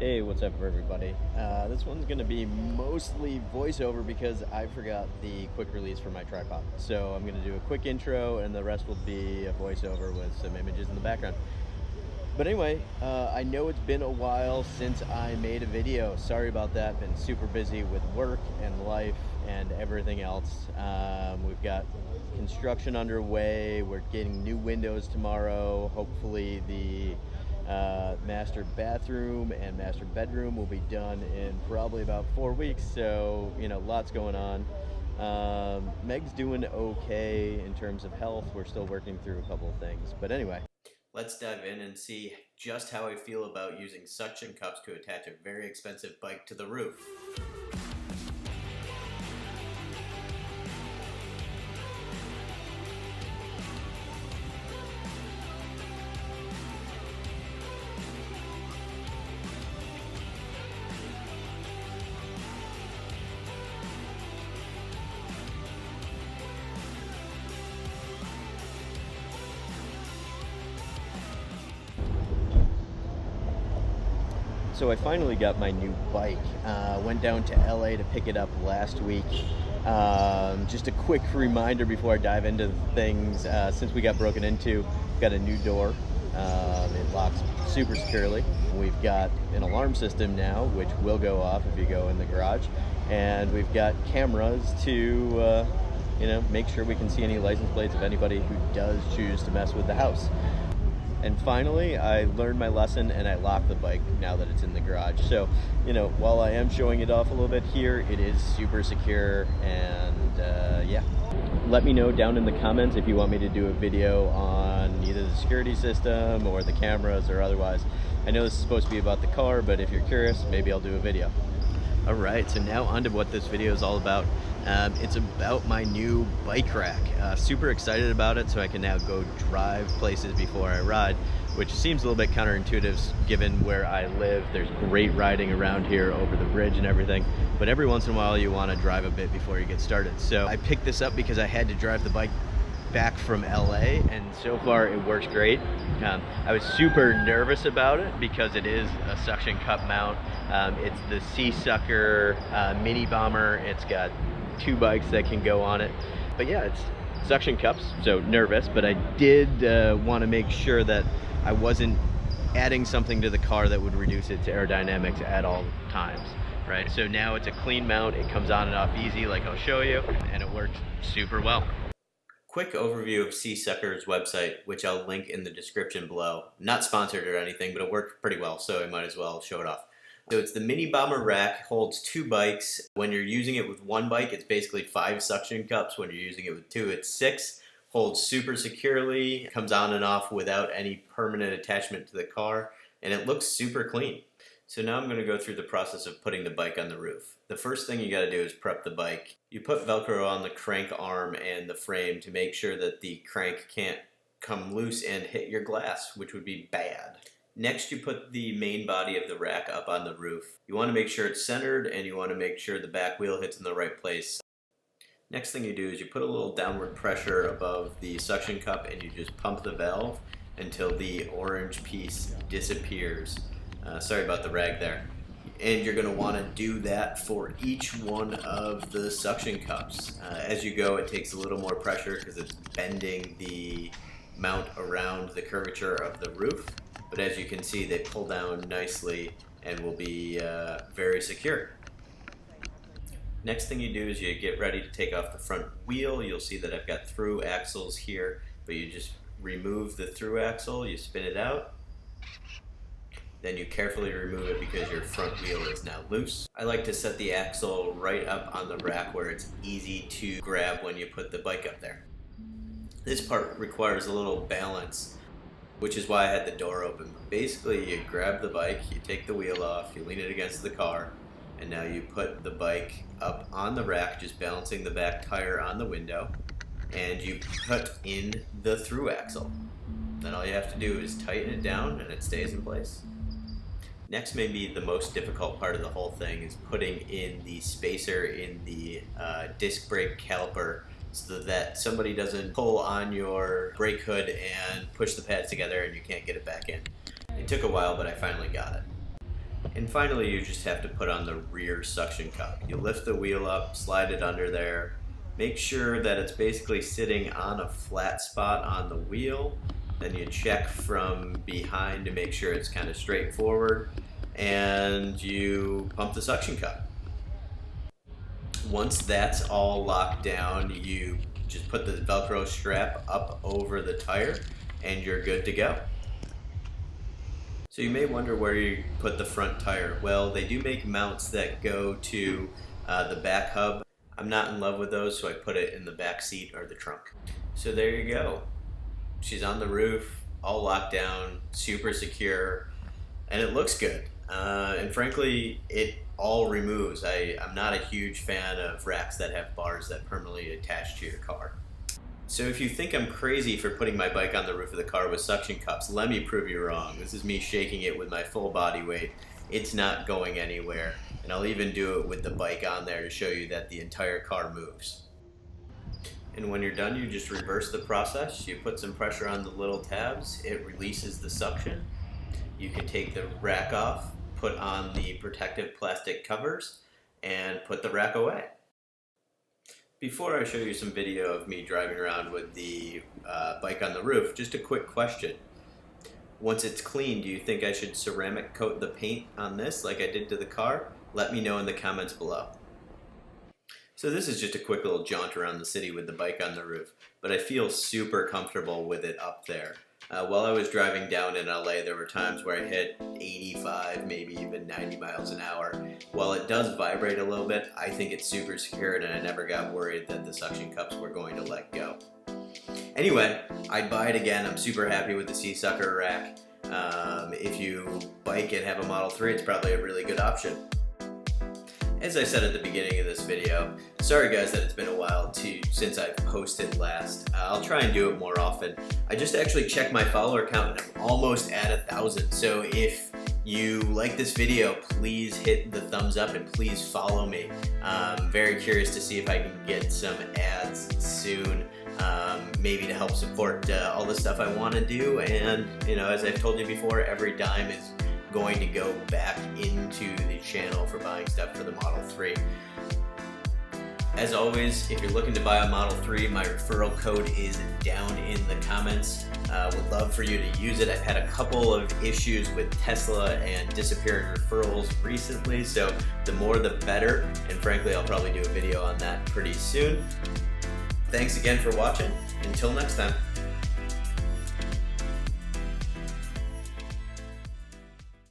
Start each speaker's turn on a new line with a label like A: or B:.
A: Hey, what's up everybody? This one's going to be mostly voiceover because I forgot the quick release for my tripod. So I'm going to do a quick intro and the rest will be a voiceover with some images in the background. But anyway, I know it's been a while since I made a video. Sorry about that. Been super busy with work and life and everything else. We've got construction underway. We're getting new windows tomorrow. Hopefully the master bathroom and master bedroom will be done in probably about 4 weeks. So, lots going on. Meg's doing okay in terms of health. We're still working through a couple of things. But anyway. Let's dive in and see just how I feel about using suction cups to attach a very expensive bike to the roof. So I finally got my new bike. Went down to LA to pick it up last week. Just a quick reminder before I dive into things, since we got broken into, we've got a new door. It locks super securely. We've got an alarm system now, which will go off if you go in the garage. And we've got cameras to make sure we can see any license plates of anybody who does choose to mess with the house. And finally, I learned my lesson and I locked the bike now that it's in the garage. So, while I am showing it off a little bit here, it is super secure and yeah. Let me know down in the comments if you want me to do a video on either the security system or the cameras or otherwise. I know this is supposed to be about the car, but if you're curious, maybe I'll do a video. All right, so now on to what this video is all about. It's about my new bike rack. Super excited about it, so I can now go drive places before I ride, which seems a little bit counterintuitive given where I live. There's great riding around here over the bridge and everything, but every once in a while you want to drive a bit before you get started. So I picked this up because I had to drive the bike back from LA, and so far it works great. I was super nervous about it because it is a suction cup mount. It's the SeaSucker mini bomber. It's got 2 bikes that can go on it, but yeah, it's suction cups, so nervous, but I did want to make sure that I wasn't adding something to the car that would reduce its aerodynamics at all times, right? So now it's a clean mount. It comes on and off easy like I'll show you, and it works super well. Quick overview of SeaSucker's website, which I'll link in the description below. Not sponsored or anything, but it worked pretty well, so I might as well show it off. So it's the mini bomber rack, holds 2 bikes. When you're using it with 1 bike, it's basically 5 suction cups. When you're using it with 2, it's 6. Holds super securely, comes on and off without any permanent attachment to the car, and it looks super clean. So now I'm going to go through the process of putting the bike on the roof. The first thing you got to do is prep the bike. You put velcro on the crank arm and the frame to make sure that the crank can't come loose and hit your glass, which would be bad. Next, you put the main body of the rack up on the roof. You want to make sure it's centered, and you want to make sure the back wheel hits in the right place. Next thing you do is you put a little downward pressure above the suction cup and you just pump the valve until the orange piece disappears. Sorry about the rag there. And you're going to want to do that for each one of the suction cups. As you go, it takes a little more pressure because it's bending the mount around the curvature of the roof. But as you can see, they pull down nicely and will be very secure. Next thing you do is you get ready to take off the front wheel. You'll see that I've got through axles here, but you just remove the through axle, you spin it out. Then you carefully remove it because your front wheel is now loose. I like to set the axle right up on the rack where it's easy to grab when you put the bike up there. This part requires a little balance, which is why I had the door open. Basically, you grab the bike, you take the wheel off, you lean it against the car, and now you put the bike up on the rack, just balancing the back tire on the window, and you put in the through axle. Then all you have to do is tighten it down and it stays in place. Next, maybe the most difficult part of the whole thing is putting in the spacer in the disc brake caliper so that somebody doesn't pull on your brake hood and push the pads together and you can't get it back in. It took a while, but I finally got it. And finally, you just have to put on the rear suction cup. You lift the wheel up, slide it under there, make sure that it's basically sitting on a flat spot on the wheel. Then you check from behind to make sure it's kind of straight forward, and you pump the suction cup. Once that's all locked down, you just put the Velcro strap up over the tire and you're good to go. So you may wonder where you put the front tire. Well, they do make mounts that go to the back hub. I'm not in love with those, so I put it in the back seat or the trunk. So there you go. She's on the roof, all locked down, super secure, and it looks good. And frankly, it all removes. I'm not a huge fan of racks that have bars that permanently attach to your car. So if you think I'm crazy for putting my bike on the roof of the car with suction cups, let me prove you wrong. This is me shaking it with my full body weight. It's not going anywhere. And I'll even do it with the bike on there to show you that the entire car moves. And when you're done, you just reverse the process. You put some pressure on the little tabs. It releases the suction. You can take the rack off, put on the protective plastic covers, and put the rack away. Before I show you some video of me driving around with the bike on the roof, just a quick question. Once it's clean, do you think I should ceramic coat the paint on this like I did to the car? Let me know in the comments below. So this is just a quick little jaunt around the city with the bike on the roof, but I feel super comfortable with it up there. While I was driving down in LA, there were times where I hit 85, maybe even 90 miles an hour. While it does vibrate a little bit, I think it's super secured, and I never got worried that the suction cups were going to let go. Anyway, I'd buy it again. I'm super happy with the SeaSucker rack. If you bike and have a Model 3, it's probably a really good option. As I said at the beginning of this video, sorry guys that it's been a while since I've posted last. I'll try and do it more often. I just actually checked my follower count and I'm almost at 1,000. So if you like this video, please hit the thumbs up and please follow me. I'm very curious to see if I can get some ads soon, maybe to help support all the stuff I want to do. And you know, as I've told you before, every dime is going to go back into the channel for buying stuff for the Model 3. As always, if you're looking to buy a Model 3, my referral code is down in the comments. Would love for you to use it. I've had a couple of issues with Tesla and disappearing referrals recently, so the more the better, and frankly I'll probably do a video on that pretty soon. Thanks again for watching. Until next time.